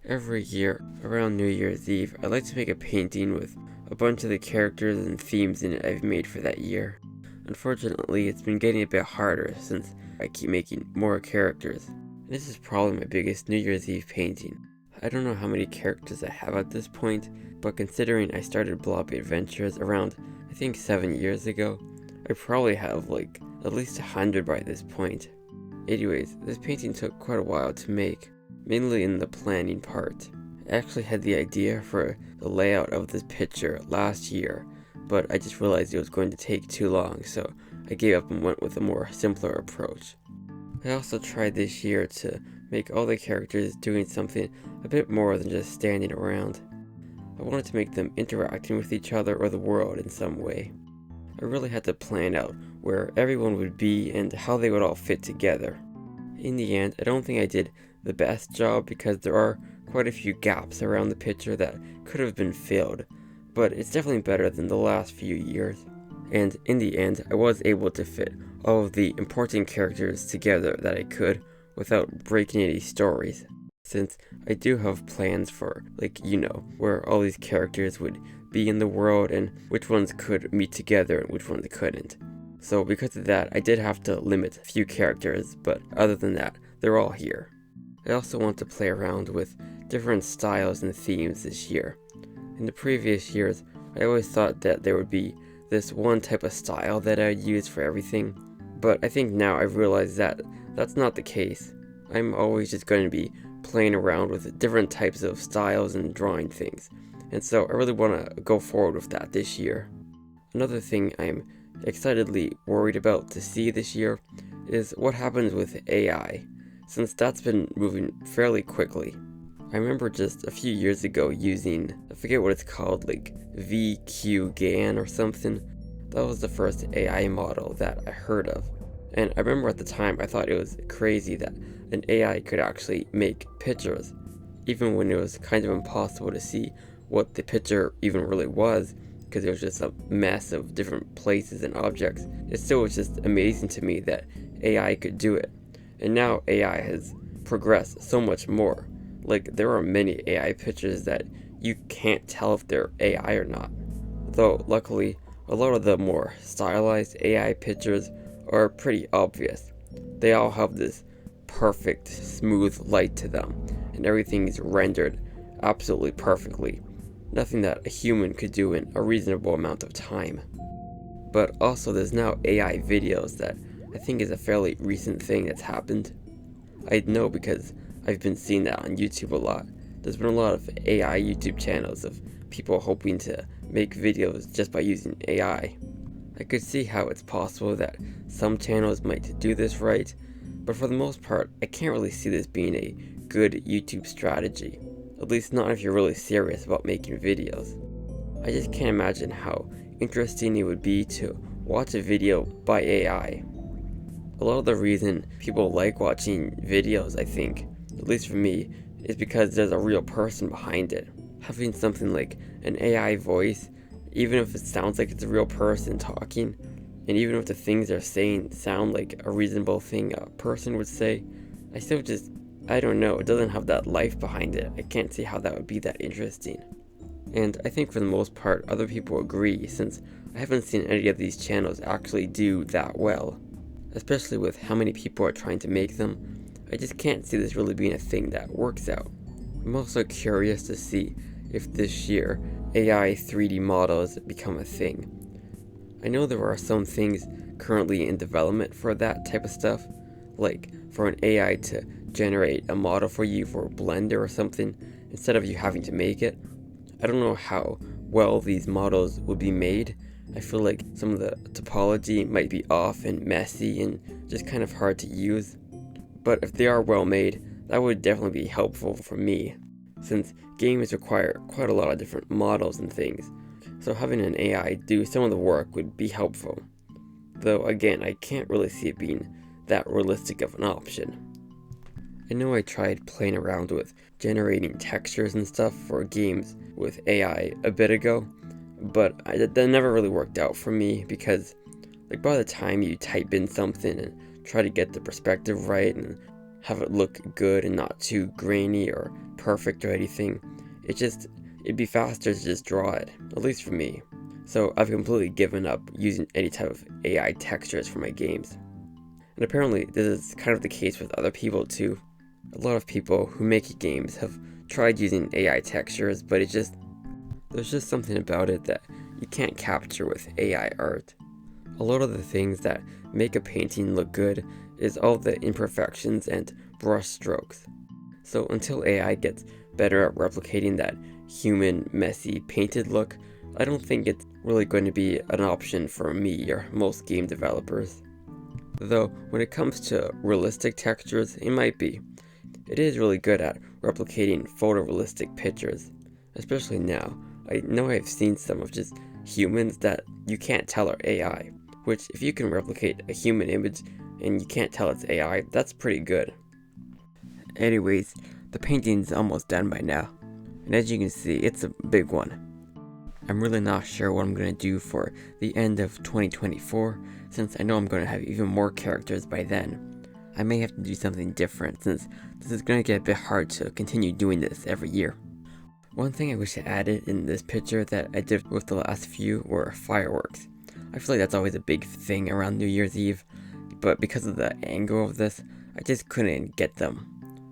Every year, around New Year's Eve, I like to make a painting with a bunch of the characters and themes in it I've made for that year. Unfortunately, it's been getting a bit harder since I keep making more characters. This is probably my biggest New Year's Eve painting. I don't know how many characters I have at this point, but considering I started Blobby Adventures around, I think 7 years ago, I probably have like at least 100 by this point. Anyways, this painting took quite a while to make, mainly in the planning part. I actually had the idea for the layout of this picture last year, but I just realized it was going to take too long, so I gave up and went with a more simpler approach. I also tried this year to make all the characters doing something a bit more than just standing around. I wanted to make them interacting with each other or the world in some way. I really had to plan out where everyone would be and how they would all fit together. In the end, I don't think I did the best job because there are quite a few gaps around the picture that could have been filled, but it's definitely better than the last few years. And in the end, I was able to fit all of the important characters together that I could without breaking any stories, since I do have plans for, where all these characters would be in the world and which ones could meet together and which ones couldn't. So because of that, I did have to limit a few characters, but other than that, they're all here. I also want to play around with different styles and themes this year. In the previous years, I always thought that there would be this one type of style that I'd use for everything, but I think now I've realized that that's not the case. I'm always just going to be playing around with different types of styles and drawing things, and so I really want to go forward with that this year. Another thing I'm excitedly worried about to see this year is what happens with AI, since that's been moving fairly quickly. I remember just a few years ago using, I forget what it's called, like VQGAN or something. That was the first AI model that I heard of. And I remember at the time I thought it was crazy that an AI could actually make pictures, even when it was kind of impossible to see what the picture even really was, because it was just a mess of different places and objects. It still was just amazing to me that AI could do it. And now AI has progressed so much more. Like, there are many AI pictures that you can't tell if they're AI or not. Though, luckily, a lot of the more stylized AI pictures are pretty obvious. They all have this perfect, smooth light to them, and everything is rendered absolutely perfectly. Nothing that a human could do in a reasonable amount of time. But also, there's now AI videos that I think is a fairly recent thing that's happened. I know because I've been seeing that on YouTube a lot. There's been a lot of AI YouTube channels of people hoping to make videos just by using AI. I could see how it's possible that some channels might do this right, but for the most part, I can't really see this being a good YouTube strategy. At least not if you're really serious about making videos. I just can't imagine how interesting it would be to watch a video by AI. A lot of the reason people like watching videos, I think, at least for me, is because there's a real person behind it. Having something like an AI voice, even if it sounds like it's a real person talking, and even if the things they're saying sound like a reasonable thing a person would say, I don't know, it doesn't have that life behind it. I can't see how that would be that interesting. And I think for the most part, other people agree, since I haven't seen any of these channels actually do that well. Especially with how many people are trying to make them, I just can't see this really being a thing that works out. I'm also curious to see if this year AI 3D models become a thing. I know there are some things currently in development for that type of stuff, like for an AI to generate a model for you for Blender or something, instead of you having to make it. I don't know how well these models would be made. I feel like some of the topology might be off and messy and just kind of hard to use. But if they are well made, that would definitely be helpful for me, since games require quite a lot of different models and things, so having an AI do some of the work would be helpful. Though again, I can't really see it being that realistic of an option. I know I tried playing around with generating textures and stuff for games with AI a bit ago, but that never really worked out for me because by the time you type in something and try to get the perspective right and have it look good and not too grainy or perfect or anything. It'd be faster to just draw it, at least for me. So I've completely given up using any type of AI textures for my games. And apparently this is kind of the case with other people too. A lot of people who make games have tried using AI textures, but there's just something about it that you can't capture with AI art. A lot of the things that make a painting look good is all the imperfections and brush strokes. So until AI gets better at replicating that human, messy, painted look, I don't think it's really going to be an option for me or most game developers. Though, when it comes to realistic textures, it might be. It is really good at replicating photorealistic pictures, especially now. I know I've seen some of just humans that you can't tell are AI, which if you can replicate a human image and you can't tell it's AI, that's pretty good. Anyways, the painting's almost done by now, and as you can see, it's a big one. I'm really not sure what I'm going to do for the end of 2024, since I know I'm going to have even more characters by then. I may have to do something different, since this is going to get a bit hard to continue doing this every year. One thing I wish I added in this picture that I did with the last few were fireworks. I feel like that's always a big thing around New Year's Eve, but because of the angle of this, I just couldn't get them.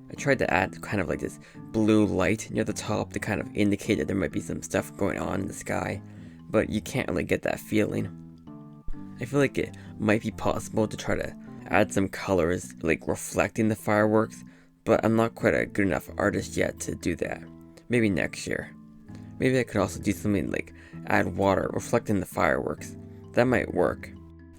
I tried to add kind of like this blue light near the top to kind of indicate that there might be some stuff going on in the sky, but you can't really get that feeling. I feel like it might be possible to try to add some colors like reflecting the fireworks, but I'm not quite a good enough artist yet to do that. Maybe next year. Maybe I could also do something like add water reflecting the fireworks. That might work.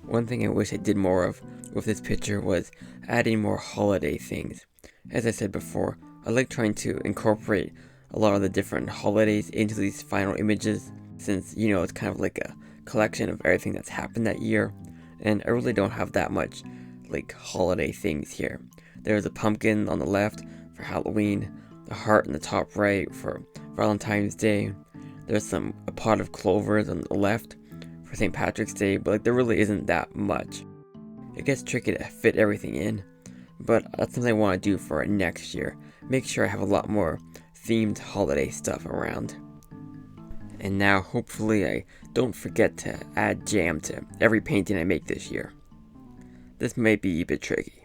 One thing I wish I did more of with this picture was adding more holiday things. As I said before, I like trying to incorporate a lot of the different holidays into these final images, since, you know, it's kind of like a collection of everything that's happened that year, and I really don't have that much, like, holiday things here. There's a pumpkin on the left for Halloween, a heart in the top right for Valentine's Day, there's a pot of clovers on the left for St. Patrick's Day, but like there really isn't that much. It gets tricky to fit everything in, but that's something I want to do for next year. Make sure I have a lot more themed holiday stuff around. And now, hopefully, I don't forget to add jam to every painting I make this year. This might be a bit tricky.